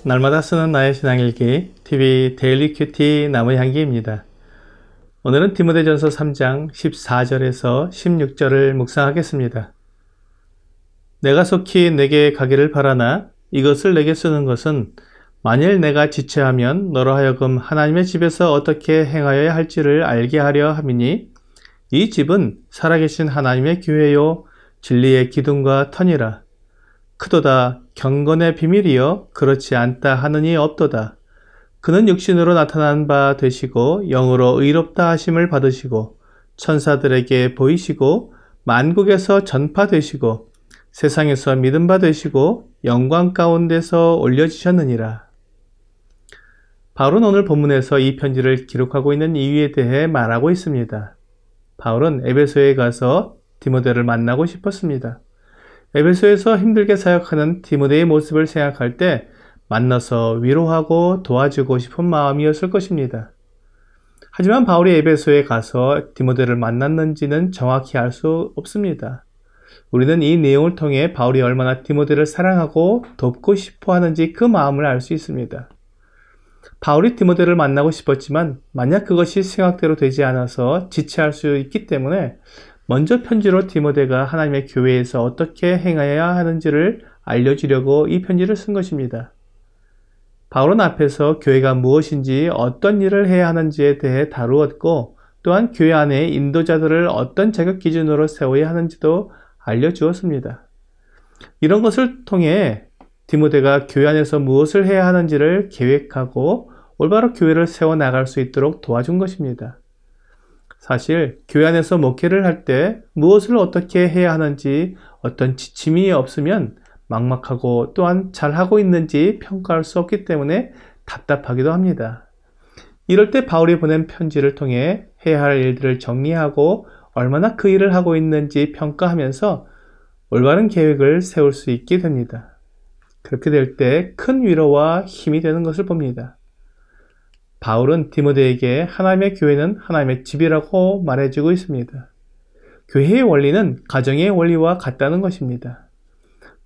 날마다 쓰는 나의 신앙일기 TV 데일리 큐티 나무의 향기입니다. 오늘은 디모데전서 3장 14절에서 16절을 묵상하겠습니다. 내가 속히 내게 가기를 바라나 이것을 내게 쓰는 것은 만일 내가 지체하면 너로 하여금 하나님의 집에서 어떻게 행하여야 할지를 알게 하려 함이니 이 집은 살아계신 하나님의 교회요 진리의 기둥과 터니라. 크도다 경건의 비밀이여 그렇지 않다 하느니 없도다. 그는 육신으로 나타난 바 되시고 영으로 의롭다 하심을 받으시고 천사들에게 보이시고 만국에서 전파되시고 세상에서 믿음 바 되시고 영광 가운데서 올려지셨느니라. 바울은 오늘 본문에서 이 편지를 기록하고 있는 이유에 대해 말하고 있습니다. 바울은 에베소에 가서 디모데를 만나고 싶었습니다. 에베소에서 힘들게 사역하는 디모데의 모습을 생각할 때 만나서 위로하고 도와주고 싶은 마음이었을 것입니다. 하지만 바울이 에베소에 가서 디모데를 만났는지는 정확히 알 수 없습니다. 우리는 이 내용을 통해 바울이 얼마나 디모데를 사랑하고 돕고 싶어 하는지 그 마음을 알 수 있습니다. 바울이 디모데를 만나고 싶었지만 만약 그것이 생각대로 되지 않아서 지체할 수 있기 때문에 먼저 편지로 디모데가 하나님의 교회에서 어떻게 행해야 하는지를 알려주려고 이 편지를 쓴 것입니다. 바울은 앞에서 교회가 무엇인지 어떤 일을 해야 하는지에 대해 다루었고 또한 교회 안에 인도자들을 어떤 자격 기준으로 세워야 하는지도 알려주었습니다. 이런 것을 통해 디모데가 교회 안에서 무엇을 해야 하는지를 계획하고 올바로 교회를 세워나갈 수 있도록 도와준 것입니다. 사실 교회 안에서 목회를 할 때 무엇을 어떻게 해야 하는지 어떤 지침이 없으면 막막하고 또한 잘하고 있는지 평가할 수 없기 때문에 답답하기도 합니다. 이럴 때 바울이 보낸 편지를 통해 해야 할 일들을 정리하고 얼마나 그 일을 하고 있는지 평가하면서 올바른 계획을 세울 수 있게 됩니다. 그렇게 될 때 큰 위로와 힘이 되는 것을 봅니다. 바울은 디모데에게 하나님의 교회는 하나님의 집이라고 말해주고 있습니다. 교회의 원리는 가정의 원리와 같다는 것입니다.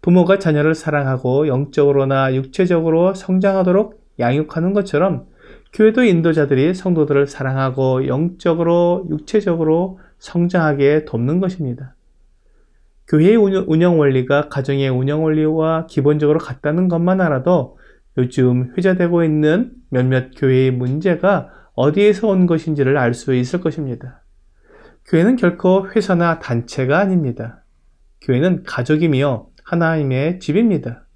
부모가 자녀를 사랑하고 영적으로나 육체적으로 성장하도록 양육하는 것처럼 교회도 인도자들이 성도들을 사랑하고 영적으로 육체적으로 성장하게 돕는 것입니다. 교회의 운영 원리가 가정의 운영 원리와 기본적으로 같다는 것만 알아도 요즘 회자되고 있는 몇몇 교회의 문제가 어디에서 온 것인지를 알 수 있을 것입니다. 교회는 결코 회사나 단체가 아닙니다. 교회는 가족이며 하나님의 집입니다.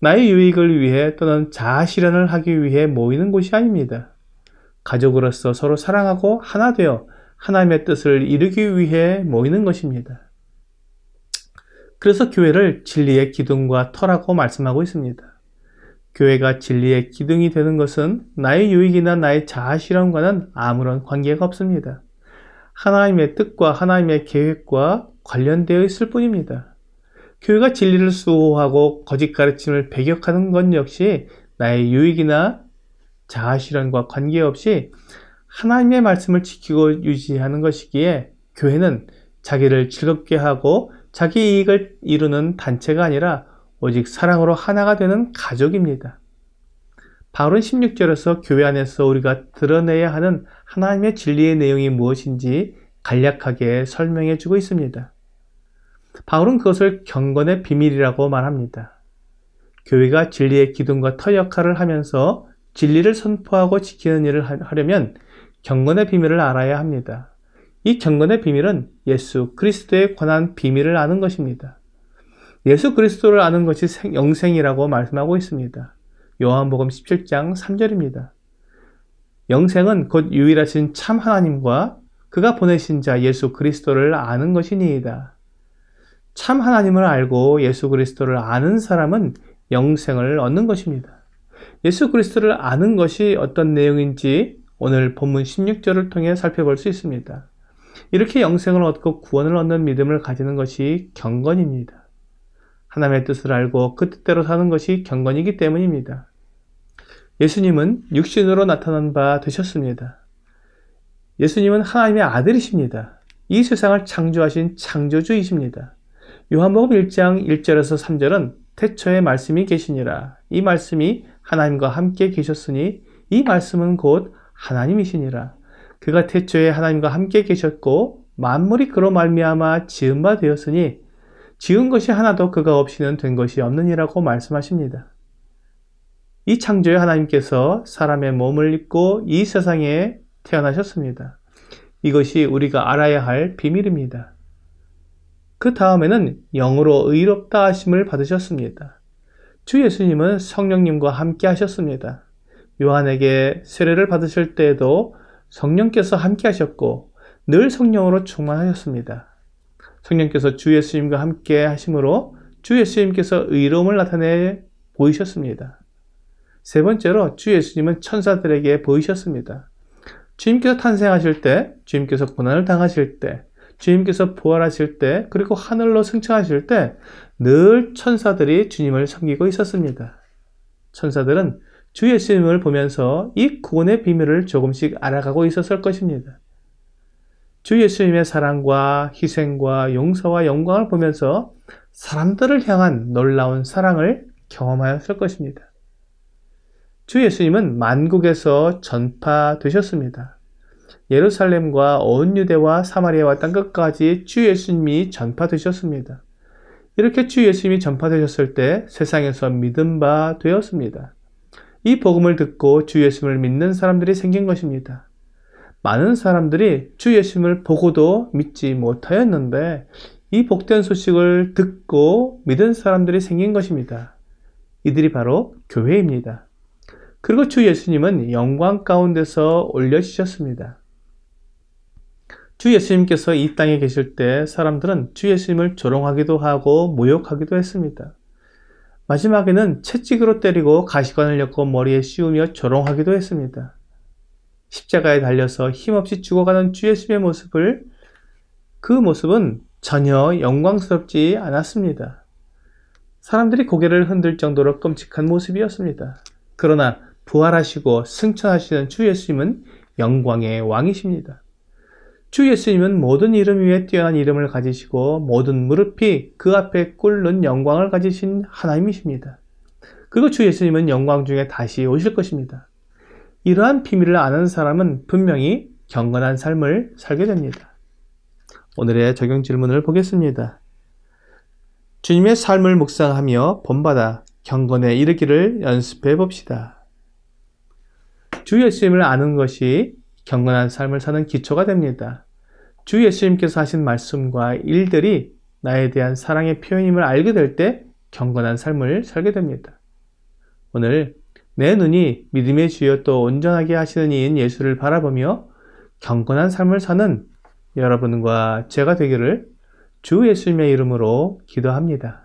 나의 유익을 위해 또는 자아 실현을 하기 위해 모이는 곳이 아닙니다. 가족으로서 서로 사랑하고 하나 되어 하나님의 뜻을 이루기 위해 모이는 것입니다. 그래서 교회를 진리의 기둥과 터라고 말씀하고 있습니다. 교회가 진리의 기둥이 되는 것은 나의 유익이나 나의 자아 실현과는 아무런 관계가 없습니다. 하나님의 뜻과 하나님의 계획과 관련되어 있을 뿐입니다. 교회가 진리를 수호하고 거짓 가르침을 배격하는 것 역시 나의 유익이나 자아 실현과 관계없이 하나님의 말씀을 지키고 유지하는 것이기에 교회는 자기를 즐겁게 하고 자기 이익을 이루는 단체가 아니라 오직 사랑으로 하나가 되는 가족입니다. 바울은 16절에서 교회 안에서 우리가 드러내야 하는 하나님의 진리의 내용이 무엇인지 간략하게 설명해 주고 있습니다. 바울은 그것을 경건의 비밀이라고 말합니다. 교회가 진리의 기둥과 터 역할을 하면서 진리를 선포하고 지키는 일을 하려면 경건의 비밀을 알아야 합니다. 이 경건의 비밀은 예수 그리스도에 관한 비밀을 아는 것입니다. 예수 그리스도를 아는 것이 영생이라고 말씀하고 있습니다. 요한복음 17장 3절입니다. 영생은 곧 유일하신 참 하나님과 그가 보내신 자 예수 그리스도를 아는 것이니이다. 참 하나님을 알고 예수 그리스도를 아는 사람은 영생을 얻는 것입니다. 예수 그리스도를 아는 것이 어떤 내용인지 오늘 본문 16절을 통해 살펴볼 수 있습니다. 이렇게 영생을 얻고 구원을 얻는 믿음을 가지는 것이 경건입니다. 하나님의 뜻을 알고 그 뜻대로 사는 것이 경건이기 때문입니다. 예수님은 육신으로 나타난 바 되셨습니다. 예수님은 하나님의 아들이십니다. 이 세상을 창조하신 창조주이십니다. 요한복음 1장 1절에서 3절은 태초에 말씀이 계시니라. 이 말씀이 하나님과 함께 계셨으니 이 말씀은 곧 하나님이시니라. 그가 태초에 하나님과 함께 계셨고 만물이 그로 말미암아 지은 바 되었으니 지은 것이 하나도 그가 없이는 된 것이 없느니라고 말씀하십니다. 이 창조의 하나님께서 사람의 몸을 입고 이 세상에 태어나셨습니다. 이것이 우리가 알아야 할 비밀입니다. 그 다음에는 영으로 의롭다 하심을 받으셨습니다. 주 예수님은 성령님과 함께 하셨습니다. 요한에게 세례를 받으실 때에도 성령께서 함께 하셨고 늘 성령으로 충만하셨습니다. 성령께서 주 예수님과 함께 하심으로 주 예수님께서 의로움을 나타내 보이셨습니다. 세 번째로 주 예수님은 천사들에게 보이셨습니다. 주님께서 탄생하실 때, 주님께서 고난을 당하실 때, 주님께서 부활하실 때, 그리고 하늘로 승천하실 때 늘 천사들이 주님을 섬기고 있었습니다. 천사들은 주 예수님을 보면서 이 구원의 비밀을 조금씩 알아가고 있었을 것입니다. 주 예수님의 사랑과 희생과 용서와 영광을 보면서 사람들을 향한 놀라운 사랑을 경험하였을 것입니다. 주 예수님은 만국에서 전파되셨습니다. 예루살렘과 온 유대와 사마리아와 땅끝까지 주 예수님이 전파되셨습니다. 이렇게 주 예수님이 전파되셨을 때 세상에서 믿음 바 되었습니다. 이 복음을 듣고 주 예수님을 믿는 사람들이 생긴 것입니다. 많은 사람들이 주 예수님을 보고도 믿지 못하였는데 이 복된 소식을 듣고 믿은 사람들이 생긴 것입니다. 이들이 바로 교회입니다. 그리고 주 예수님은 영광 가운데서 올려지셨습니다. 주 예수님께서 이 땅에 계실 때 사람들은 주 예수님을 조롱하기도 하고 모욕하기도 했습니다. 마지막에는 채찍으로 때리고 가시관을 엮고 머리에 씌우며 조롱하기도 했습니다. 십자가에 달려서 힘없이 죽어가는 주 예수님의 모습을, 그 모습은 전혀 영광스럽지 않았습니다. 사람들이 고개를 흔들 정도로 끔찍한 모습이었습니다. 그러나 부활하시고 승천하시는 주 예수님은 영광의 왕이십니다. 주 예수님은 모든 이름 위에 뛰어난 이름을 가지시고 모든 무릎이 그 앞에 꿇는 영광을 가지신 하나님이십니다. 그리고 주 예수님은 영광 중에 다시 오실 것입니다. 이러한 비밀을 아는 사람은 분명히 경건한 삶을 살게 됩니다. 오늘의 적용 질문을 보겠습니다. 주님의 삶을 묵상하며 본받아 경건에 이르기를 연습해 봅시다. 주 예수님을 아는 것이 경건한 삶을 사는 기초가 됩니다. 주 예수님께서 하신 말씀과 일들이 나에 대한 사랑의 표현임을 알게 될 때 경건한 삶을 살게 됩니다. 오늘 내 눈이 믿음의 주여 또 온전하게 하시는 이인 예수를 바라보며 경건한 삶을 사는 여러분과 제가 되기를 주 예수님의 이름으로 기도합니다.